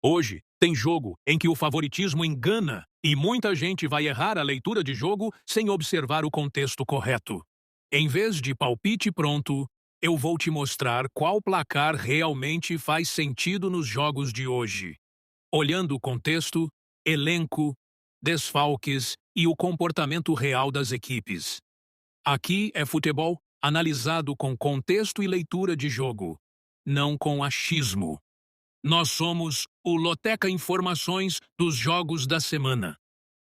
Hoje, tem jogo em que o favoritismo engana e muita gente vai errar a leitura de jogo sem observar o contexto correto. Em vez de palpite pronto, eu vou te mostrar qual placar realmente faz sentido nos jogos de hoje. Olhando o contexto, elenco, desfalques e o comportamento real das equipes. Aqui é futebol analisado com contexto e leitura de jogo, não com achismo. Nós somos o Loteca Informações dos Jogos da Semana.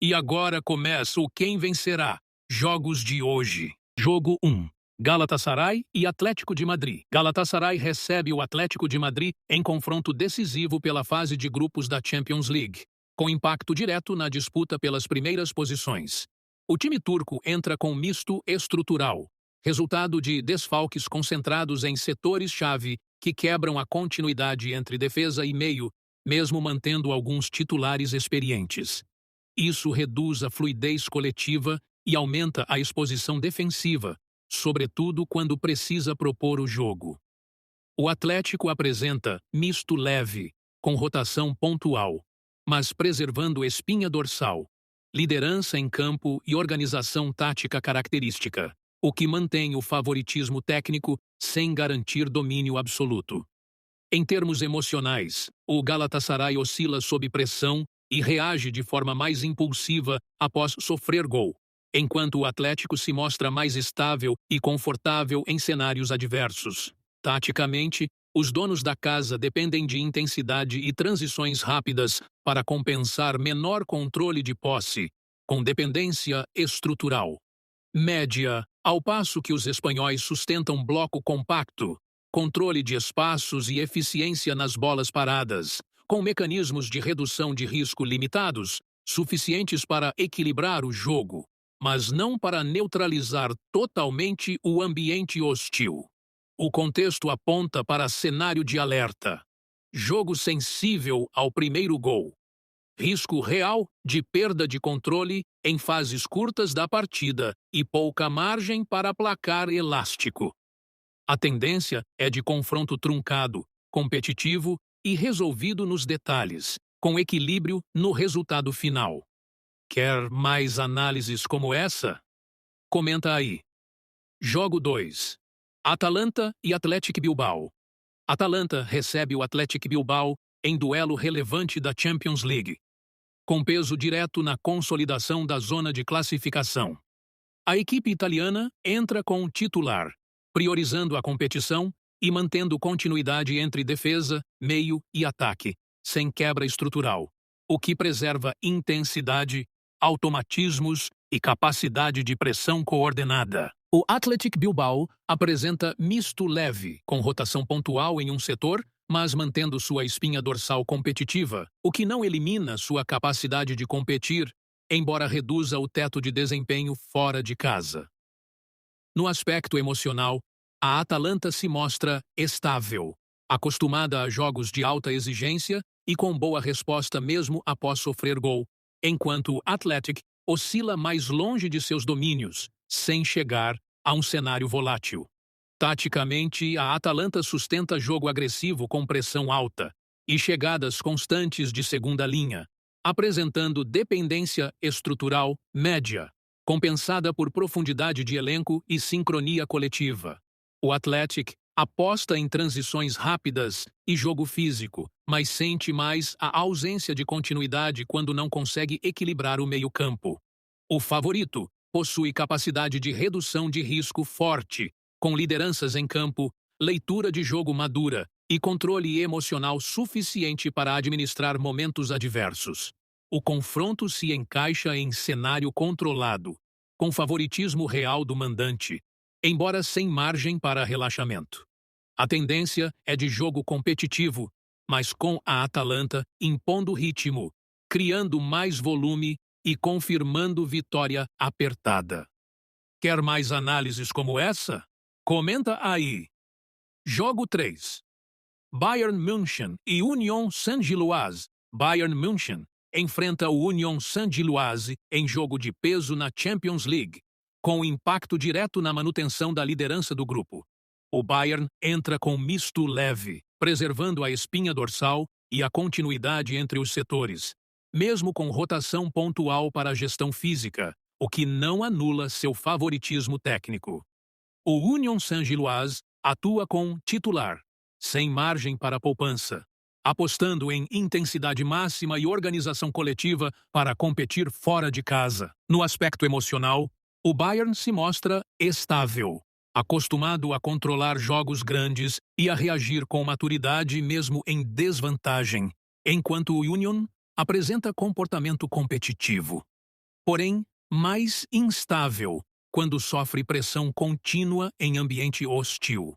E agora começa o Quem Vencerá, Jogos de hoje. Jogo 1. Galatasaray e Atlético de Madrid. Galatasaray recebe o Atlético de Madrid em confronto decisivo pela fase de grupos da Champions League, com impacto direto na disputa pelas primeiras posições. O time turco entra com misto estrutural, resultado de desfalques concentrados em setores-chave que quebram a continuidade entre defesa e meio, mesmo mantendo alguns titulares experientes. Isso reduz a fluidez coletiva e aumenta a exposição defensiva, sobretudo quando precisa propor o jogo. O Atlético apresenta misto leve, com rotação pontual, mas preservando espinha dorsal, liderança em campo e organização tática característica, o que mantém o favoritismo técnico sem garantir domínio absoluto. Em termos emocionais, o Galatasaray oscila sob pressão e reage de forma mais impulsiva após sofrer gol, enquanto o Atlético se mostra mais estável e confortável em cenários adversos. Taticamente, os donos da casa dependem de intensidade e transições rápidas para compensar menor controle de posse, com dependência estrutural. Média, ao passo que os espanhóis sustentam bloco compacto, controle de espaços e eficiência nas bolas paradas, com mecanismos de redução de risco limitados, suficientes para equilibrar o jogo, mas não para neutralizar totalmente o ambiente hostil. O contexto aponta para cenário de alerta. Jogo sensível ao primeiro gol. Risco real de perda de controle em fases curtas da partida e pouca margem para placar elástico. A tendência é de confronto truncado, competitivo e resolvido nos detalhes, com equilíbrio no resultado final. Quer mais análises como essa? Comenta aí. Jogo 2. Atalanta e Athletic Bilbao. Atalanta recebe o Athletic Bilbao em duelo relevante da Champions League, com peso direto na consolidação da zona de classificação. A equipe italiana entra com titular, priorizando a competição e mantendo continuidade entre defesa, meio e ataque, sem quebra estrutural, o que preserva intensidade, automatismos e capacidade de pressão coordenada. O Athletic Bilbao apresenta misto leve, com rotação pontual em um setor, mas mantendo sua espinha dorsal competitiva, o que não elimina sua capacidade de competir, embora reduza o teto de desempenho fora de casa. No aspecto emocional, a Atalanta se mostra estável, acostumada a jogos de alta exigência e com boa resposta mesmo após sofrer gol, enquanto o Athletic oscila mais longe de seus domínios, sem chegar a um cenário volátil. Taticamente, a Atalanta sustenta jogo agressivo com pressão alta e chegadas constantes de segunda linha, apresentando dependência estrutural média, compensada por profundidade de elenco e sincronia coletiva. O Athletic aposta em transições rápidas e jogo físico, mas sente mais a ausência de continuidade quando não consegue equilibrar o meio-campo. O favorito possui capacidade de redução de risco forte, com lideranças em campo, leitura de jogo madura e controle emocional suficiente para administrar momentos adversos. O confronto se encaixa em cenário controlado, com favoritismo real do mandante, embora sem margem para relaxamento. A tendência é de jogo competitivo, mas com a Atalanta impondo ritmo, criando mais volume e confirmando vitória apertada. Quer mais análises como essa? Comenta aí. Jogo 3. Bayern München e Union Saint-Gilloise. Bayern München enfrenta o Union Saint-Gilloise em jogo de peso na Champions League, com impacto direto na manutenção da liderança do grupo. O Bayern entra com misto leve, preservando a espinha dorsal e a continuidade entre os setores, mesmo com rotação pontual para a gestão física, o que não anula seu favoritismo técnico. O Union Saint-Gilloise atua com titular, sem margem para poupança, apostando em intensidade máxima e organização coletiva para competir fora de casa. No aspecto emocional, o Bayern se mostra estável, acostumado a controlar jogos grandes e a reagir com maturidade mesmo em desvantagem, enquanto o Union apresenta comportamento competitivo, porém mais instável quando sofre pressão contínua em ambiente hostil.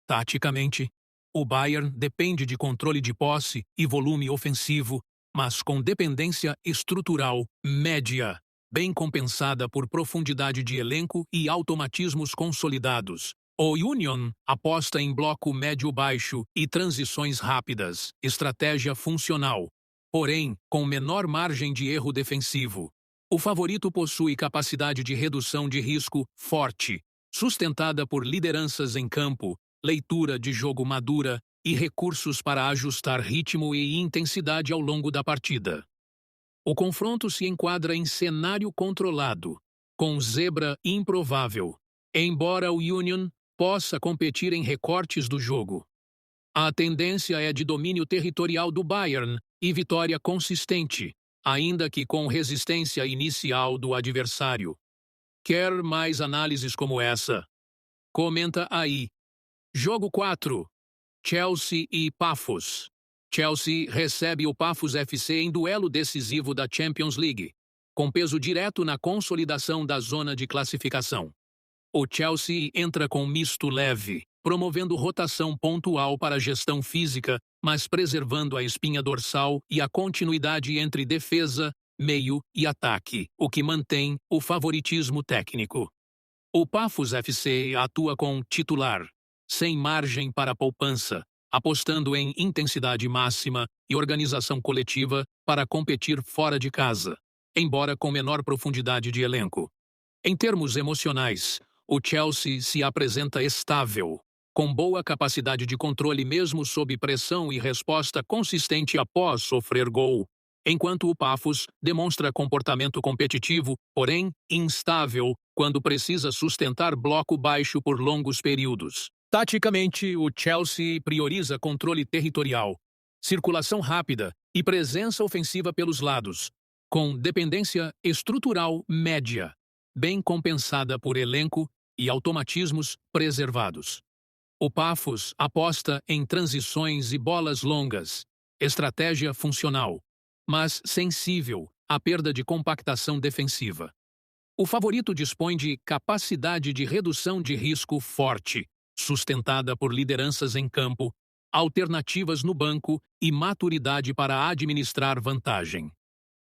Taticamente, o Bayern depende de controle de posse e volume ofensivo, mas com dependência estrutural média, bem compensada por profundidade de elenco e automatismos consolidados. O Union aposta em bloco médio-baixo e transições rápidas, estratégia funcional, porém com menor margem de erro defensivo. O favorito possui capacidade de redução de risco forte, sustentada por lideranças em campo, leitura de jogo madura e recursos para ajustar ritmo e intensidade ao longo da partida. O confronto se enquadra em cenário controlado, com zebra improvável, embora o Union possa competir em recortes do jogo. A tendência é de domínio territorial do Bayern e vitória consistente, ainda que com resistência inicial do adversário. Quer mais análises como essa? Comenta aí. Jogo 4. Chelsea e Paphos. Chelsea recebe o Paphos FC em duelo decisivo da Champions League, com peso direto na consolidação da zona de classificação. O Chelsea entra com misto leve, promovendo rotação pontual para a gestão física, mas preservando a espinha dorsal e a continuidade entre defesa, meio e ataque, o que mantém o favoritismo técnico. O Paphos FC atua com titular, sem margem para poupança, apostando em intensidade máxima e organização coletiva para competir fora de casa, embora com menor profundidade de elenco. Em termos emocionais, o Chelsea se apresenta estável, com boa capacidade de controle mesmo sob pressão e resposta consistente após sofrer gol, enquanto o Paphos demonstra comportamento competitivo, porém instável, quando precisa sustentar bloco baixo por longos períodos. Taticamente, o Chelsea prioriza controle territorial, circulação rápida e presença ofensiva pelos lados, com dependência estrutural média, bem compensada por elenco e automatismos preservados. O Paphos aposta em transições e bolas longas, estratégia funcional, mas sensível à perda de compactação defensiva. O favorito dispõe de capacidade de redução de risco forte, sustentada por lideranças em campo, alternativas no banco e maturidade para administrar vantagem.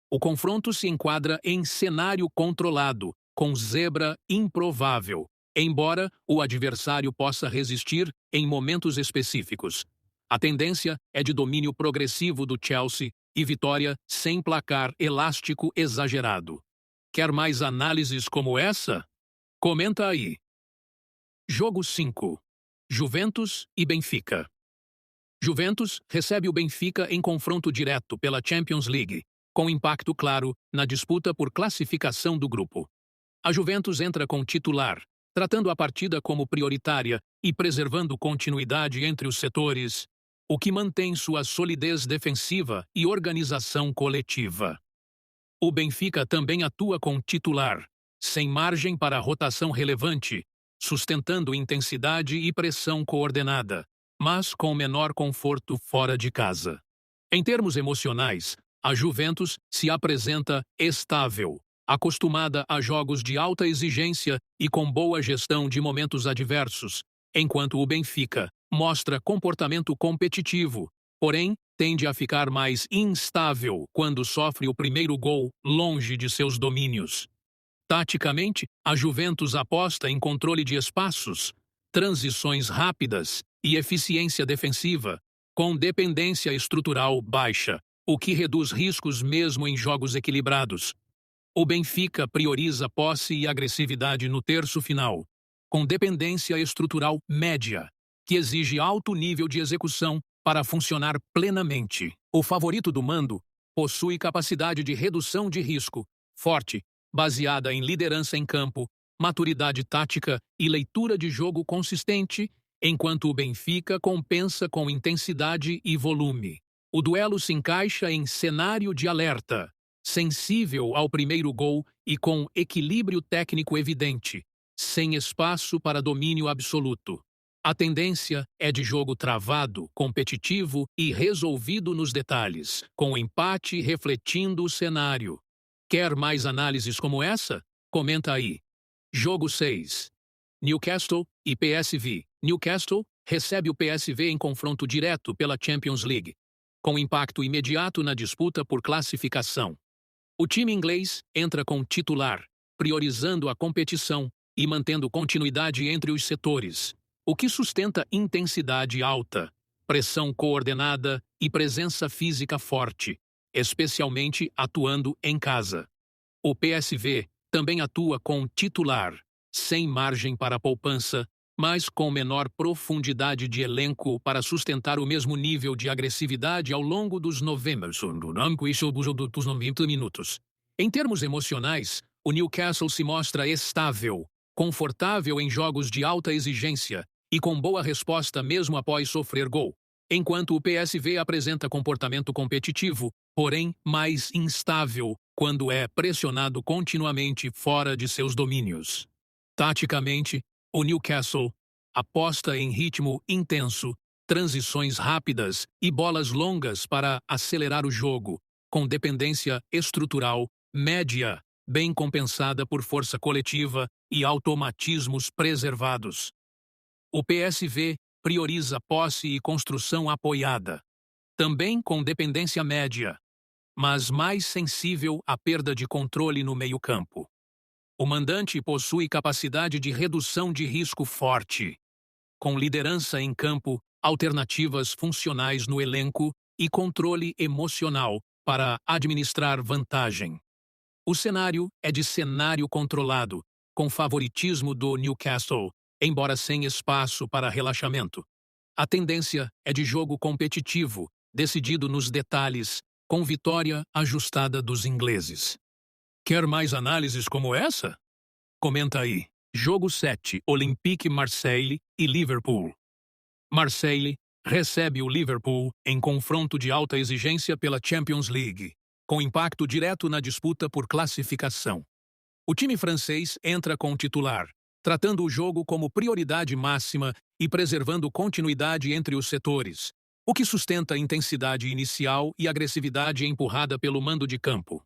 O confronto se enquadra em cenário controlado, com zebra improvável, embora o adversário possa resistir em momentos específicos. A tendência é de domínio progressivo do Chelsea e vitória sem placar elástico exagerado. Quer mais análises como essa? Comenta aí. Jogo 5. Juventus e Benfica. Juventus recebe o Benfica em confronto direto pela Champions League, com impacto claro na disputa por classificação do grupo. A Juventus entra com titular, tratando a partida como prioritária e preservando continuidade entre os setores, o que mantém sua solidez defensiva e organização coletiva. O Benfica também atua com titular, sem margem para rotação relevante, sustentando intensidade e pressão coordenada, mas com menor conforto fora de casa. Em termos emocionais, a Juventus se apresenta estável, acostumada a jogos de alta exigência e com boa gestão de momentos adversos, enquanto o Benfica mostra comportamento competitivo, porém tende a ficar mais instável quando sofre o primeiro gol longe de seus domínios. Taticamente, a Juventus aposta em controle de espaços, transições rápidas e eficiência defensiva, com dependência estrutural baixa, o que reduz riscos mesmo em jogos equilibrados. O Benfica prioriza posse e agressividade no terço final, com dependência estrutural média, que exige alto nível de execução para funcionar plenamente. O favorito do mando possui capacidade de redução de risco forte, baseada em liderança em campo, maturidade tática e leitura de jogo consistente, enquanto o Benfica compensa com intensidade e volume. O duelo se encaixa em cenário de alerta, sensível ao primeiro gol e com equilíbrio técnico evidente, sem espaço para domínio absoluto. A tendência é de jogo travado, competitivo e resolvido nos detalhes, com o empate refletindo o cenário. Quer mais análises como essa? Comenta aí. Jogo 6. Newcastle e PSV. Newcastle recebe o PSV em confronto direto pela Champions League, com impacto imediato na disputa por classificação. O time inglês entra com titular, priorizando a competição e mantendo continuidade entre os setores, o que sustenta intensidade alta, pressão coordenada e presença física forte, especialmente atuando em casa. O PSV também atua com titular, sem margem para poupança, mas com menor profundidade de elenco para sustentar o mesmo nível de agressividade ao longo dos 90 minutos. Em termos emocionais, o Newcastle se mostra estável, confortável em jogos de alta exigência e com boa resposta mesmo após sofrer gol, enquanto o PSV apresenta comportamento competitivo, porém mais instável quando é pressionado continuamente fora de seus domínios. Taticamente, o Newcastle aposta em ritmo intenso, transições rápidas e bolas longas para acelerar o jogo, com dependência estrutural média, bem compensada por força coletiva e automatismos preservados. O PSV prioriza posse e construção apoiada, também com dependência média, mas mais sensível à perda de controle no meio-campo. O mandante possui capacidade de redução de risco forte, com liderança em campo, alternativas funcionais no elenco e controle emocional para administrar vantagem. O cenário é de cenário controlado, com favoritismo do Newcastle, embora sem espaço para relaxamento. A tendência é de jogo competitivo, decidido nos detalhes, com vitória ajustada dos ingleses. Quer mais análises como essa? Comenta aí. Jogo 7, Olympique Marseille e Liverpool. Marseille recebe o Liverpool em confronto de alta exigência pela Champions League, com impacto direto na disputa por classificação. O time francês entra com titular, tratando o jogo como prioridade máxima e preservando continuidade entre os setores, o que sustenta a intensidade inicial e agressividade empurrada pelo mando de campo.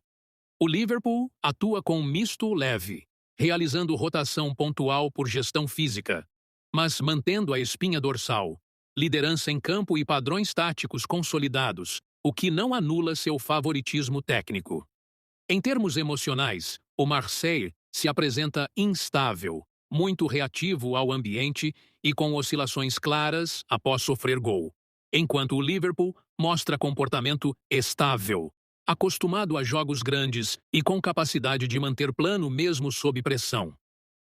O Liverpool atua com um misto leve, realizando rotação pontual por gestão física, mas mantendo a espinha dorsal, liderança em campo e padrões táticos consolidados, o que não anula seu favoritismo técnico. Em termos emocionais, o Marseille se apresenta instável, muito reativo ao ambiente e com oscilações claras após sofrer gol, enquanto o Liverpool mostra comportamento estável, acostumado a jogos grandes e com capacidade de manter plano mesmo sob pressão.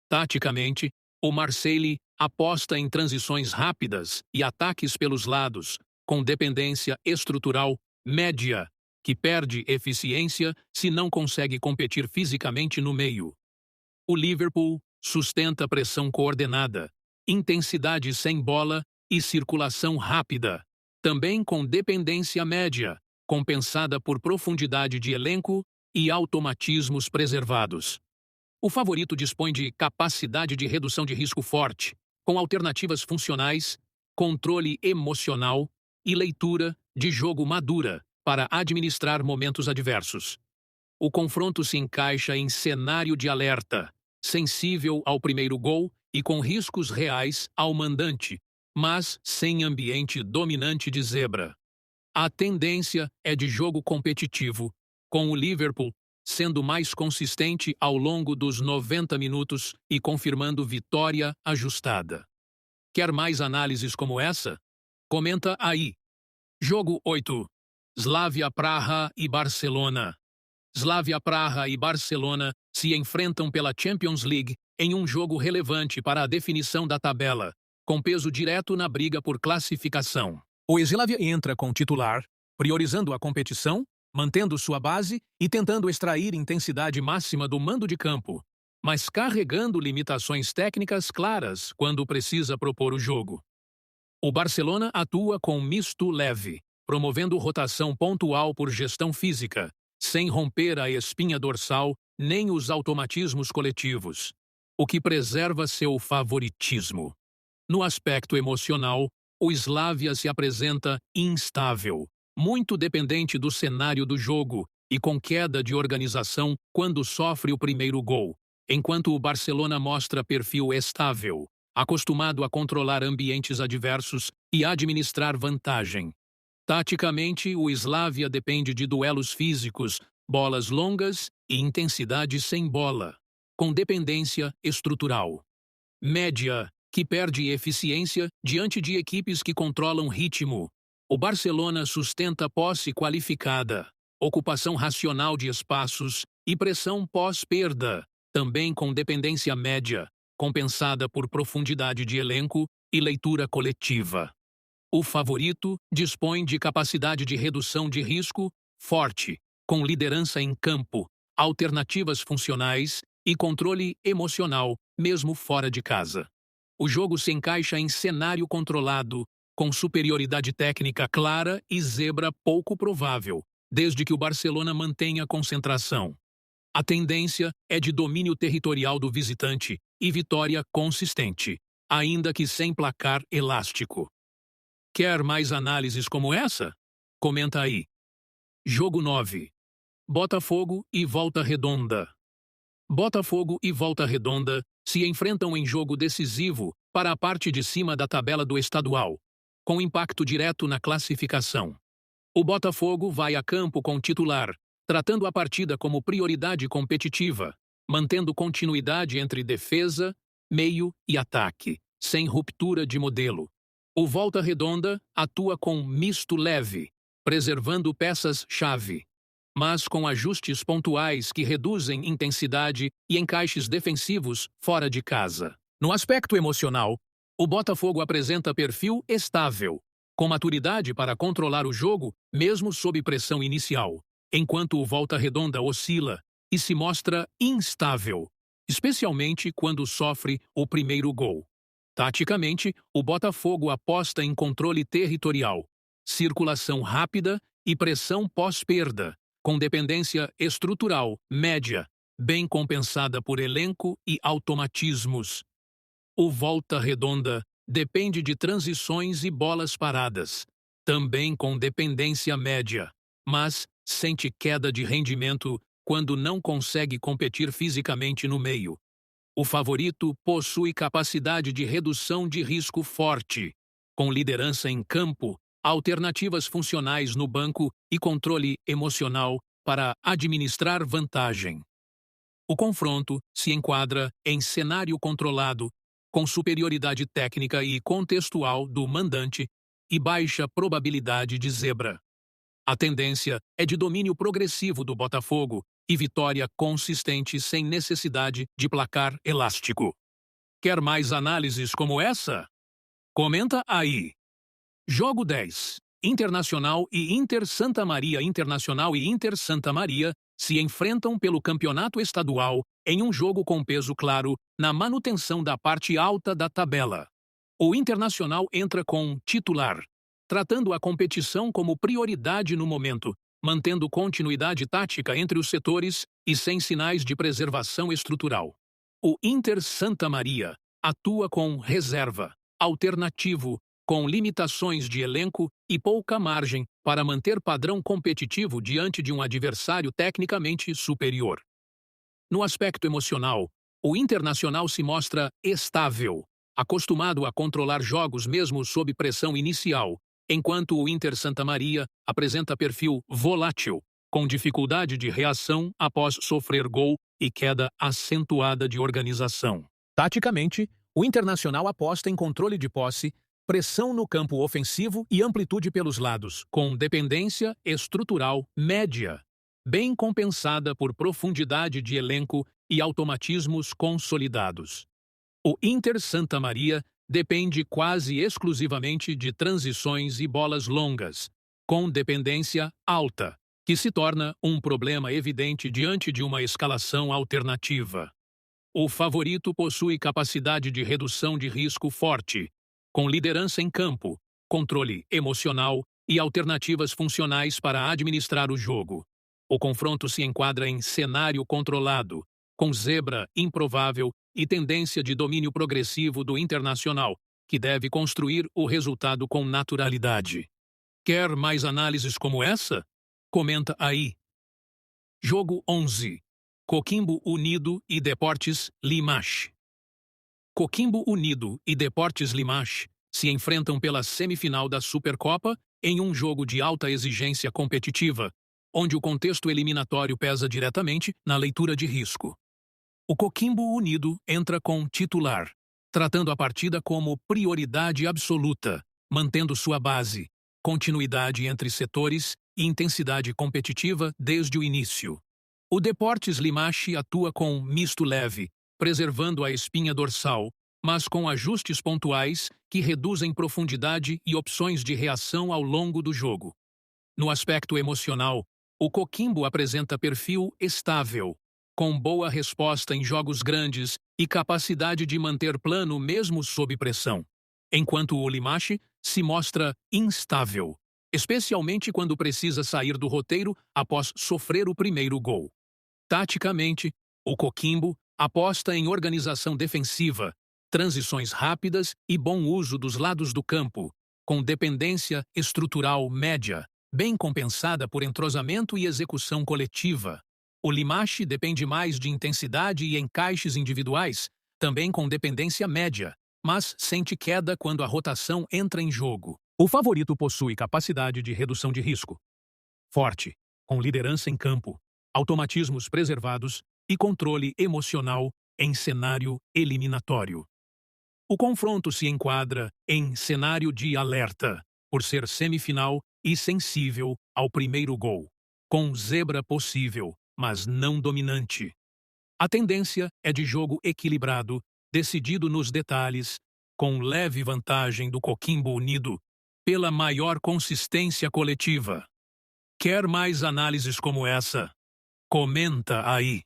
Taticamente, o Marseille aposta em transições rápidas e ataques pelos lados, com dependência estrutural média, que perde eficiência se não consegue competir fisicamente no meio. O Liverpool sustenta pressão coordenada, intensidade sem bola e circulação rápida, também com dependência média, compensada por profundidade de elenco e automatismos preservados. O favorito dispõe de capacidade de redução de risco forte, com alternativas funcionais, controle emocional e leitura de jogo madura para administrar momentos adversos. O confronto se encaixa em cenário de alerta, sensível ao primeiro gol e com riscos reais ao mandante, mas sem ambiente dominante de zebra. A tendência é de jogo competitivo, com o Liverpool sendo mais consistente ao longo dos 90 minutos e confirmando vitória ajustada. Quer mais análises como essa? Comenta aí. Jogo 8. Slavia Praha e Barcelona. Slavia Praha e Barcelona se enfrentam pela Champions League em um jogo relevante para a definição da tabela, com peso direto na briga por classificação. O Slavia entra com titular, priorizando a competição, mantendo sua base e tentando extrair intensidade máxima do mando de campo, mas carregando limitações técnicas claras quando precisa propor o jogo. O Barcelona atua com misto leve, promovendo rotação pontual por gestão física, sem romper a espinha dorsal nem os automatismos coletivos, o que preserva seu favoritismo. No aspecto emocional, o Slavia se apresenta instável, muito dependente do cenário do jogo e com queda de organização quando sofre o primeiro gol, enquanto o Barcelona mostra perfil estável, acostumado a controlar ambientes adversos e administrar vantagem. Taticamente, o Slavia depende de duelos físicos, bolas longas e intensidade sem bola, com dependência estrutural. Média, que perde eficiência diante de equipes que controlam ritmo. O Barcelona sustenta posse qualificada, ocupação racional de espaços e pressão pós-perda, também com dependência média, compensada por profundidade de elenco e leitura coletiva. O favorito dispõe de capacidade de redução de risco forte, com liderança em campo, alternativas funcionais e controle emocional, mesmo fora de casa. O jogo se encaixa em cenário controlado, com superioridade técnica clara e zebra pouco provável, desde que o Barcelona mantenha concentração. A tendência é de domínio territorial do visitante e vitória consistente, ainda que sem placar elástico. Quer mais análises como essa? Comenta aí. Jogo 9. Botafogo e Volta Redonda. Botafogo e Volta Redonda se enfrentam em jogo decisivo para a parte de cima da tabela do estadual, com impacto direto na classificação. O Botafogo vai a campo com titular, tratando a partida como prioridade competitiva, mantendo continuidade entre defesa, meio e ataque, sem ruptura de modelo. O Volta Redonda atua com misto leve, preservando peças-chave, mas com ajustes pontuais que reduzem intensidade e encaixes defensivos fora de casa. No aspecto emocional, o Botafogo apresenta perfil estável, com maturidade para controlar o jogo mesmo sob pressão inicial, enquanto o Volta Redonda oscila e se mostra instável, especialmente quando sofre o primeiro gol. Taticamente, o Botafogo aposta em controle territorial, circulação rápida e pressão pós-perda, com dependência estrutural média, bem compensada por elenco e automatismos. O Volta Redonda depende de transições e bolas paradas, também com dependência média, mas sente queda de rendimento quando não consegue competir fisicamente no meio. O favorito possui capacidade de redução de risco forte, com liderança em campo, alternativas funcionais no banco e controle emocional para administrar vantagem. O confronto se enquadra em cenário controlado, com superioridade técnica e contextual do mandante e baixa probabilidade de zebra. A tendência é de domínio progressivo do Botafogo e vitória consistente sem necessidade de placar elástico. Quer mais análises como essa? Comenta aí. Jogo 10. Internacional e Inter Santa Maria. Internacional e Inter Santa Maria se enfrentam pelo campeonato estadual em um jogo com peso claro na manutenção da parte alta da tabela. O Internacional entra com titular, tratando a competição como prioridade no momento, mantendo continuidade tática entre os setores e sem sinais de preservação estrutural. O Inter Santa Maria atua com reserva, alternativo, com limitações de elenco e pouca margem para manter padrão competitivo diante de um adversário tecnicamente superior. No aspecto emocional, o Internacional se mostra estável, acostumado a controlar jogos mesmo sob pressão inicial, enquanto o Inter Santa Maria apresenta perfil volátil, com dificuldade de reação após sofrer gol e queda acentuada de organização. Taticamente, o Internacional aposta em controle de posse, pressão no campo ofensivo e amplitude pelos lados, com dependência estrutural média, bem compensada por profundidade de elenco e automatismos consolidados. O Inter Santa Maria depende quase exclusivamente de transições e bolas longas, com dependência alta, que se torna um problema evidente diante de uma escalação alternativa. O favorito possui capacidade de redução de risco forte, com liderança em campo, controle emocional e alternativas funcionais para administrar o jogo. O confronto se enquadra em cenário controlado, com zebra improvável e tendência de domínio progressivo do internacional, que deve construir o resultado com naturalidade. Quer mais análises como essa? Comenta aí. Jogo 11. Coquimbo Unido e Deportes Limache. Coquimbo Unido e Deportes Limache se enfrentam pela semifinal da Supercopa em um jogo de alta exigência competitiva, onde o contexto eliminatório pesa diretamente na leitura de risco. O Coquimbo Unido entra com titular, tratando a partida como prioridade absoluta, mantendo sua base, continuidade entre setores e intensidade competitiva desde o início. O Deportes Limache atua com misto leve, preservando a espinha dorsal, mas com ajustes pontuais que reduzem profundidade e opções de reação ao longo do jogo. No aspecto emocional, o Coquimbo apresenta perfil estável, com boa resposta em jogos grandes e capacidade de manter plano mesmo sob pressão, enquanto o Limache se mostra instável, especialmente quando precisa sair do roteiro após sofrer o primeiro gol. Taticamente, o Coquimbo aposta em organização defensiva, transições rápidas e bom uso dos lados do campo, com dependência estrutural média, bem compensada por entrosamento e execução coletiva. O Limache depende mais de intensidade e encaixes individuais, também com dependência média, mas sente queda quando a rotação entra em jogo. O favorito possui capacidade de redução de risco forte, com liderança em campo, automatismos preservados e controle emocional em cenário eliminatório. O confronto se enquadra em cenário de alerta, por ser semifinal e sensível ao primeiro gol, com zebra possível, mas não dominante. A tendência é de jogo equilibrado, decidido nos detalhes, com leve vantagem do Coquimbo Unido, pela maior consistência coletiva. Quer mais análises como essa? Comenta aí.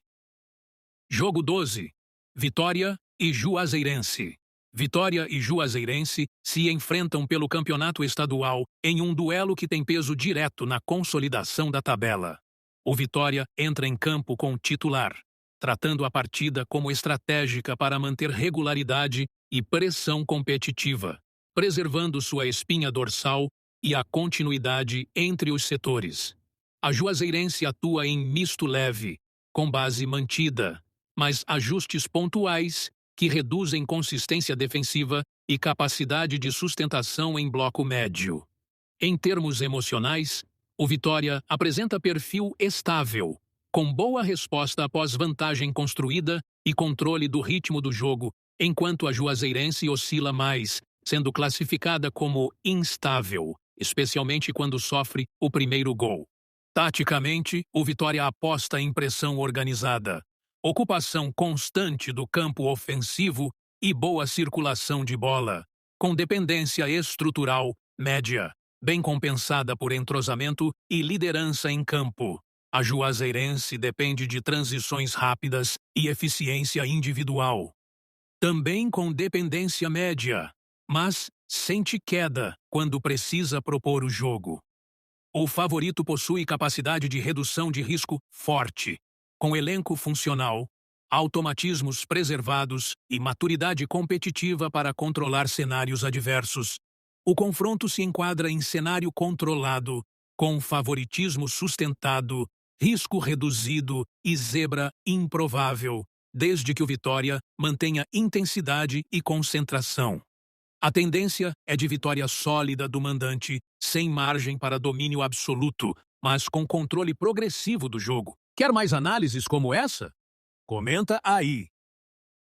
Jogo 12. Vitória e Juazeirense. Vitória e Juazeirense se enfrentam pelo campeonato estadual em um duelo que tem peso direto na consolidação da tabela. O Vitória entra em campo com titular, tratando a partida como estratégica para manter regularidade e pressão competitiva, preservando sua espinha dorsal e a continuidade entre os setores. A Juazeirense atua em misto leve, com base mantida, mas ajustes pontuais que reduzem consistência defensiva e capacidade de sustentação em bloco médio. Em termos emocionais, o Vitória apresenta perfil estável, com boa resposta após vantagem construída e controle do ritmo do jogo, enquanto a Juazeirense oscila mais, sendo classificada como instável, especialmente quando sofre o primeiro gol. Taticamente, o Vitória aposta em pressão organizada, ocupação constante do campo ofensivo e boa circulação de bola, com dependência estrutural média, bem compensada por entrosamento e liderança em campo. A Juazeirense depende de transições rápidas e eficiência individual. Também com dependência média, mas sente queda quando precisa propor o jogo. O favorito possui capacidade de redução de risco forte, com elenco funcional, automatismos preservados e maturidade competitiva para controlar cenários adversos. O confronto se enquadra em cenário controlado, com favoritismo sustentado, risco reduzido e zebra improvável, desde que o Vitória mantenha intensidade e concentração. A tendência é de vitória sólida do mandante, sem margem para domínio absoluto, mas com controle progressivo do jogo. Quer mais análises como essa? Comenta aí.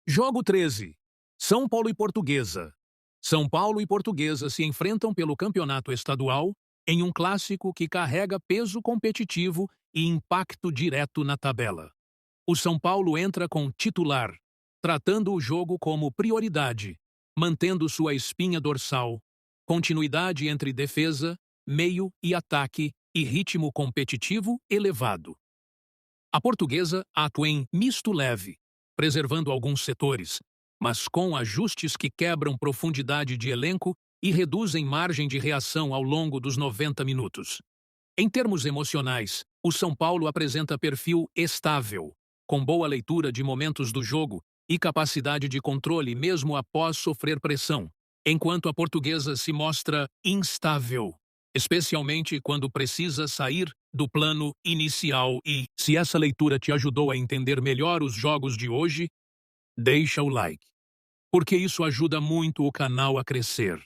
Jogo 13. São Paulo e Portuguesa. São Paulo e Portuguesa se enfrentam pelo campeonato estadual em um clássico que carrega peso competitivo e impacto direto na tabela. O São Paulo entra com titular, tratando o jogo como prioridade, mantendo sua espinha dorsal, continuidade entre defesa, meio e ataque e ritmo competitivo elevado. A Portuguesa atua em misto leve, preservando alguns setores, mas com ajustes que quebram profundidade de elenco e reduzem margem de reação ao longo dos 90 minutos. Em termos emocionais, o São Paulo apresenta perfil estável, com boa leitura de momentos do jogo e capacidade de controle mesmo após sofrer pressão, enquanto a Portuguesa se mostra instável, especialmente quando precisa sair do plano inicial. E, se essa leitura te ajudou a entender melhor os jogos de hoje, deixa o like, porque isso ajuda muito o canal a crescer.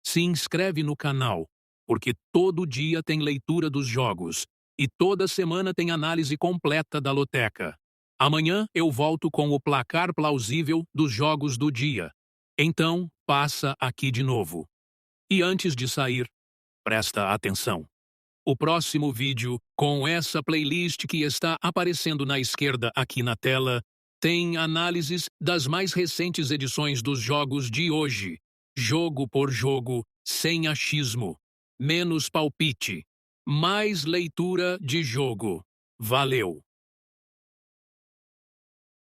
Se inscreve no canal, porque todo dia tem leitura dos jogos e toda semana tem análise completa da loteca. Amanhã eu volto com o placar plausível dos jogos do dia. Então, passa aqui de novo. E antes de sair, presta atenção. O próximo vídeo, com essa playlist que está aparecendo na esquerda aqui na tela, tem análises das mais recentes edições dos jogos de hoje. Jogo por jogo, sem achismo, menos palpite, mais leitura de jogo. Valeu!